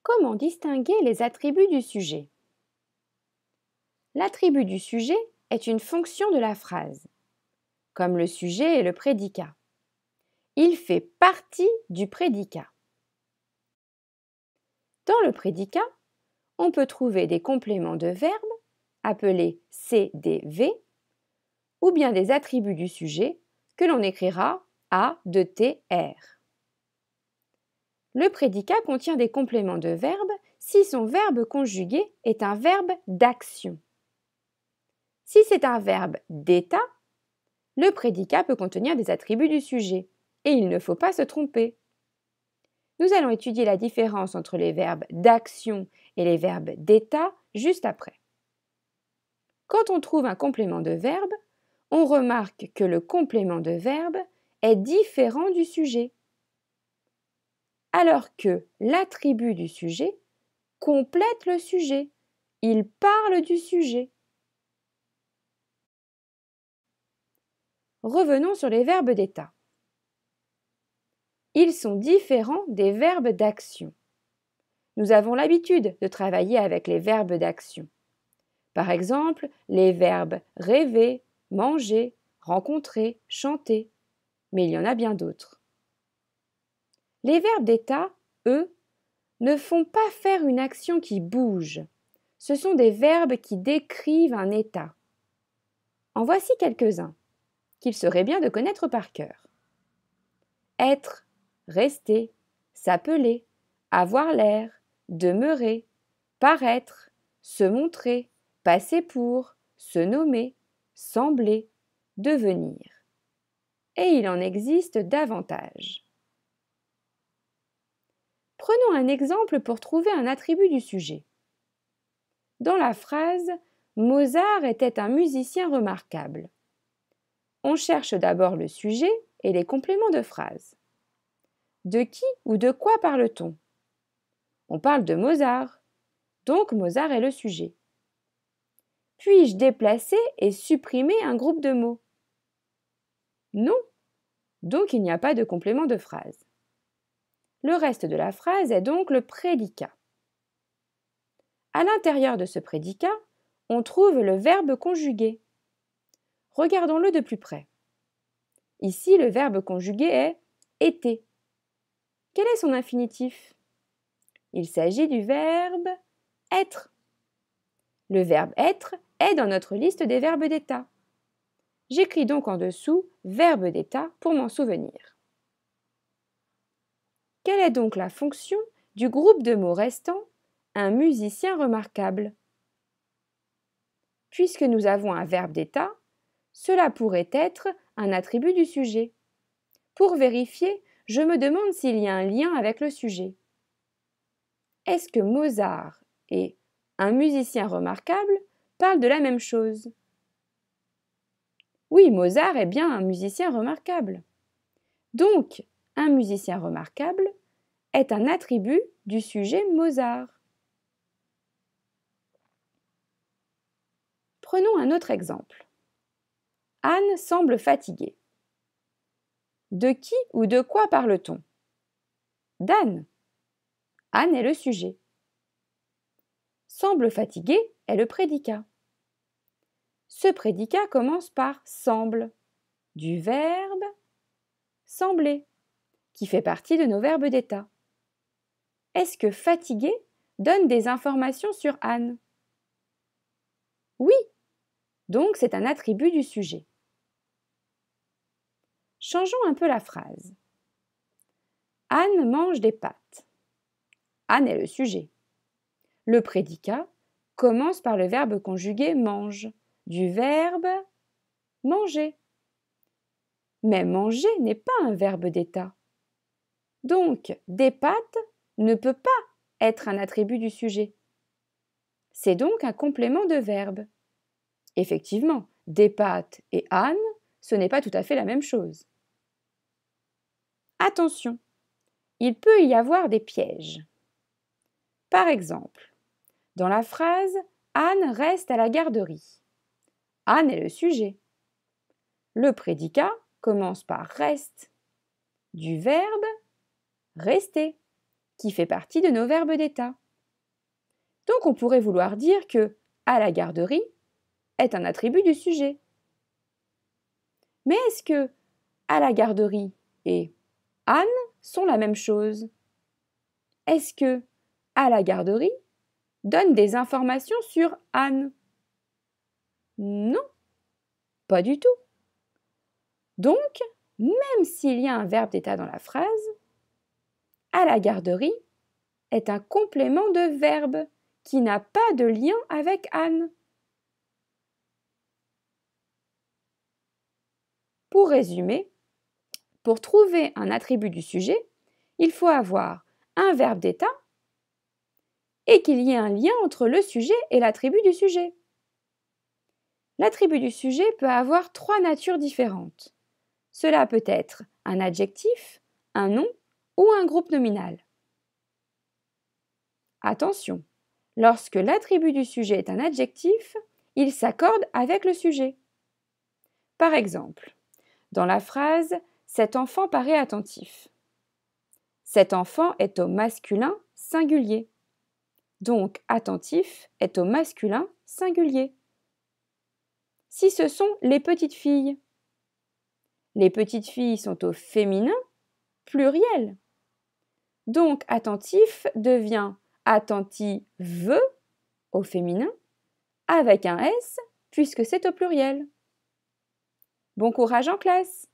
Comment distinguer les attributs du sujet? L'attribut du sujet est une fonction de la phrase, comme le sujet et le prédicat. Il fait partie du prédicat. Dans le prédicat, on peut trouver des compléments de verbe, appelés CDV, ou bien des attributs du sujet que l'on écrira A-T-R. Le prédicat contient des compléments de verbe si son verbe conjugué est un verbe d'action. Si c'est un verbe d'état, le prédicat peut contenir des attributs du sujet, et il ne faut pas se tromper. Nous allons étudier la différence entre les verbes d'action et les verbes d'état juste après. Quand on trouve un complément de verbe, on remarque que le complément de verbe est différent du sujet, alors que l'attribut du sujet complète le sujet. Il parle du sujet. Revenons sur les verbes d'état. Ils sont différents des verbes d'action. Nous avons l'habitude de travailler avec les verbes d'action. Par exemple, les verbes rêver, manger, rencontrer, chanter. Mais il y en a bien d'autres. Les verbes d'état, eux, ne font pas faire une action qui bouge. Ce sont des verbes qui décrivent un état. En voici quelques-uns qu'il serait bien de connaître par cœur. Être, rester, s'appeler, avoir l'air, demeurer, paraître, se montrer, passer pour, se nommer, sembler, devenir. Et il en existe davantage. Prenons un exemple pour trouver un attribut du sujet. Dans la phrase « Mozart était un musicien remarquable », on cherche d'abord le sujet et les compléments de phrase. De qui ou de quoi parle-t-on? On parle de Mozart, donc Mozart est le sujet. Puis-je déplacer et supprimer un groupe de mots? Non, donc il n'y a pas de complément de phrase. Le reste de la phrase est donc le prédicat. À l'intérieur de ce prédicat, on trouve le verbe conjugué. Regardons-le de plus près. Ici, le verbe conjugué est « été ». Quel est son infinitif? Il s'agit du verbe « être ». Le verbe « être » est dans notre liste des verbes d'état. J'écris donc en dessous « verbe d'état » pour m'en souvenir. Quelle est donc la fonction du groupe de mots restant « un musicien remarquable » ? Puisque nous avons un verbe d'état, cela pourrait être un attribut du sujet. Pour vérifier, je me demande s'il y a un lien avec le sujet. Est-ce que Mozart et un musicien remarquable parlent de la même chose? Oui, Mozart est bien un musicien remarquable. Donc, un musicien remarquable est un attribut du sujet Mozart. Prenons un autre exemple. Anne semble fatiguée. De qui ou de quoi parle-t-on? D'Anne. Anne est le sujet. Semble fatiguée est le prédicat. Ce prédicat commence par semble, du verbe sembler, qui fait partie de nos verbes d'état. Est-ce que fatiguée donne des informations sur Anne? Oui, donc c'est un attribut du sujet. Changeons un peu la phrase. Anne mange des pâtes. Anne est le sujet. Le prédicat commence par le verbe conjugué mange, du verbe manger. Mais manger n'est pas un verbe d'état. Donc, des pâtes ne peut pas être un attribut du sujet. C'est donc un complément de verbe. Effectivement, des pâtes et Anne, ce n'est pas tout à fait la même chose. Attention, il peut y avoir des pièges. Par exemple, dans la phrase « Anne reste à la garderie », Anne est le sujet. Le prédicat commence par reste, du verbe rester, qui fait partie de nos verbes d'état. Donc on pourrait vouloir dire que à la garderie est un attribut du sujet. Mais est-ce que à la garderie et Anne sont la même chose? Est-ce que à la garderie donne des informations sur Anne? Non, pas du tout. Donc, même s'il y a un verbe d'état dans la phrase, à la garderie est un complément de verbe qui n'a pas de lien avec Anne. Pour résumer, pour trouver un attribut du sujet, il faut avoir un verbe d'état et qu'il y ait un lien entre le sujet et l'attribut du sujet. L'attribut du sujet peut avoir trois natures différentes. Cela peut être un adjectif, un nom ou un groupe nominal. Attention, lorsque l'attribut du sujet est un adjectif, il s'accorde avec le sujet. Par exemple, dans la phrase « Cet enfant paraît attentif ». Cet enfant est au masculin singulier. Donc, attentif est au masculin singulier. Si ce sont les petites filles sont au féminin pluriel. Donc, attentif devient attentive au féminin avec un S puisque c'est au pluriel. Bon courage en classe!